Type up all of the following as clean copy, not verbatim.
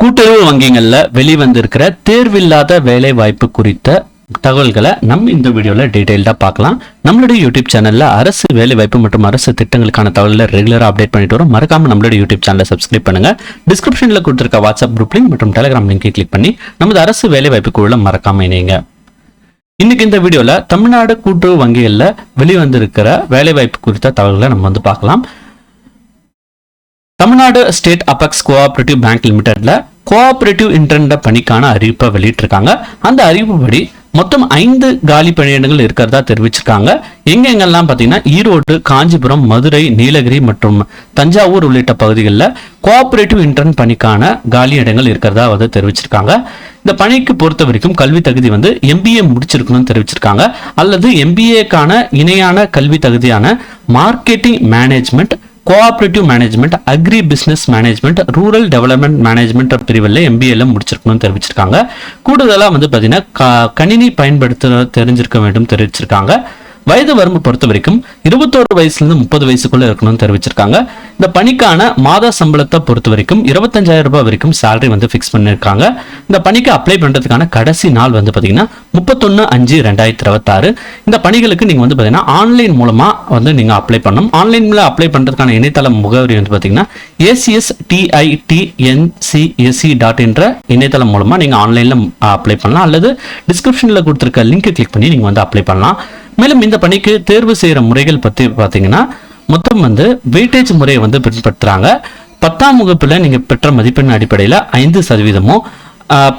கூட்டுறவு வங்கிகள்ல வெளிவந்திருக்கிற தேர்வில்லாத வேலை வாய்ப்பு குறித்த தகவல்களை நம்ம இந்த வீடியோல டீடைல்டா பார்க்கலாம். நம்மளுடைய யூடியூப் சேனல்ல அரசு வேலை வாய்ப்பு மற்றும் அரசு திட்டங்களுக்கான தகவல்களை ரெகுலரா அப்டேட் பண்ணிட்டு வரோம். மறக்காம நம்மளுடைய யூடியூப் சேனலை சப்ஸ்கிரைப் பண்ணுங்க. டிஸ்கிரிப்ஷன்ல கொடுத்திருக்க வாட்ஸ்அப் குரூப் லிங்க் மற்றும் டெலிகிராம் லிங்கை கிளிக் பண்ணி நமது அரசு வேலை வாய்ப்பு குழுல மறக்காம இணைங்க. இன்னைக்கு இந்த வீடியோல தமிழ்நாடு கூட்டுறவு வங்கிகள்ல வெளிவந்திருக்கிற வேலை வாய்ப்பு குறித்த தகவல்களை நம்ம பார்க்கலாம். Tamil Nadu state apex cooperative bank லிமிடெட்ல கோஆபரேட்டிவ் இன்டர்ன் பணிக்கான அறிவிப்பை வெளியிட்டிருக்காங்க. அந்த அறிவிப்படி மொத்தம் 5 காலி பணியிடங்கள் இருக்கிறதா தெரிவிச்சிருக்காங்க. எங்கெங்கெல்லாம் பார்த்தீங்கன்னா ஈரோடு, காஞ்சிபுரம், மதுரை, நீலகிரி மற்றும் தஞ்சாவூர் உள்ளிட்ட பகுதிகளில் கோஆபரேட்டிவ் இன்டர்ன் பணிக்கான காலி இடங்கள் இருக்கிறதா தெரிவிச்சிருக்காங்க. இந்த பணிக்கு பொறுத்த வரைக்கும் கல்வி தகுதி MBA முடிச்சிருக்கணும்னு தெரிவிச்சிருக்காங்க. அல்லது MBAக்கான இணையான கல்வி தகுதியான marketing management, cooperative management, agri business management, rural development management பிரிவில் MBA முடிச்சிருக்கணும்னு தெரிவிச்சிருக்காங்க. கூடுதலாக பார்த்தீங்கன்னா கணினி பயன்படுத்த தெரிஞ்சிருக்க வேண்டும் தெரிவிச்சிருக்காங்க. வயது வரம்பு பொறுத்த வரைக்கும் 21 வயசுலேருந்து 30 வயசுக்குள்ள இருக்கணும்னு தெரிவிச்சிருக்காங்க. இந்த பணிக்கான மாத சம்பளத்தை பொறுத்த வரைக்கும் 25,000 ரூபாய் வரைக்கும் சேலரி ஃபிக்ஸ் பண்ணியிருக்காங்க. இந்த பணிக்கு அப்ளை பண்ணுறதுக்கான கடைசி நாள் பார்த்தீங்கன்னா 31/5/2026. இந்த பணிகளுக்கு நீங்கள் பார்த்தீங்கன்னா ஆன்லைன் மூலமாக நீங்கள் அப்ளை பண்ணணும். ஆன்லைனில் அப்ளை பண்ணுறதுக்கான இணையதள முகவரி பார்த்தீங்கன்னா ACSTITNCSE என்ற இணையதளம் மூலமாக நீங்கள் ஆன்லைனில் அப்ளை பண்ணலாம். அல்லது டிஸ்கிரிப்ஷனில் கொடுத்துருக்க லிங்கை கிளிக் பண்ணி நீங்கள் அப்ளை பண்ணலாம். மேலும் இந்த பணிக்கு தேர்வு செய்கிற முறைகள் பற்றி பார்த்தீங்கன்னா மொத்தம் வெயிட்டேஜ் முறையை பின்பற்றுறாங்க. 10ஆம் வகுப்பில் நீங்கள் பெற்ற மதிப்பெண் அடிப்படையில் 5%,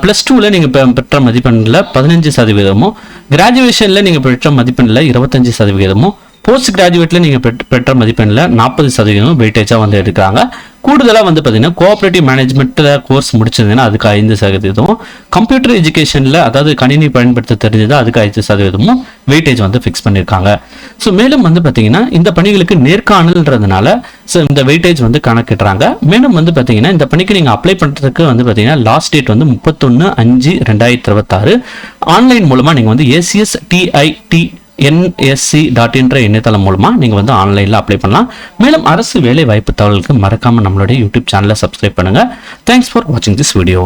+2ல நீங்கள் பெற்ற மதிப்பெண்ணில் 15%, கிராஜுவேஷனில் நீங்கள் பெற்ற மதிப்பெண்ணில் 25%, போஸ்ட் கிராஜுவேட்ல நீங்கள் பெற்ற மதிப்பெண்ணில் 40% வெயிட்டேஜாக எடுக்கிறாங்க. கூடுதலாக பார்த்தீங்கன்னா கோஆபரேட்டிவ் மேனேஜ்மெண்ட்டில் கோர்ஸ் முடிச்சதுன்னா அதுக்கு 5%, கம்ப்யூட்டர் எஜுகேஷனில் அதாவது கணினி பயன்படுத்த தெரிஞ்சது அதுக்கு 5% வெயிட்டேஜ் ஃபிக்ஸ் பண்ணியிருக்காங்க. ஸோ மேலும் பார்த்தீங்கன்னா இந்த பணிகளுக்கு நேர்காணல்ன்றதுனால இந்த வெயிட்டேஜ் கணக்கிடுறாங்க. மேலும் பார்த்தீங்கன்னா இந்த பணிக்கு நீங்கள் அப்ளை பண்ணுறதுக்கு பார்த்தீங்கன்னா லாஸ்ட் டேட் 31/5/2026. ஆன்லைன் மூலமாக நீங்கள் ACSTITNSC என்ற இணையதளம் மூலமா நீங்க ஆன்லைன்ல அப்ளை பண்ணலாம். மேலும் அரசு வேலை வாய்ப்பு தகவலுக்கு மறக்காம நம்மளுடைய யூடியூப் சேனலை சப்ஸ்கிரைப் பண்ணுங்க. தேங்க்ஸ் ஃபார் வாட்சிங் திஸ் வீடியோ.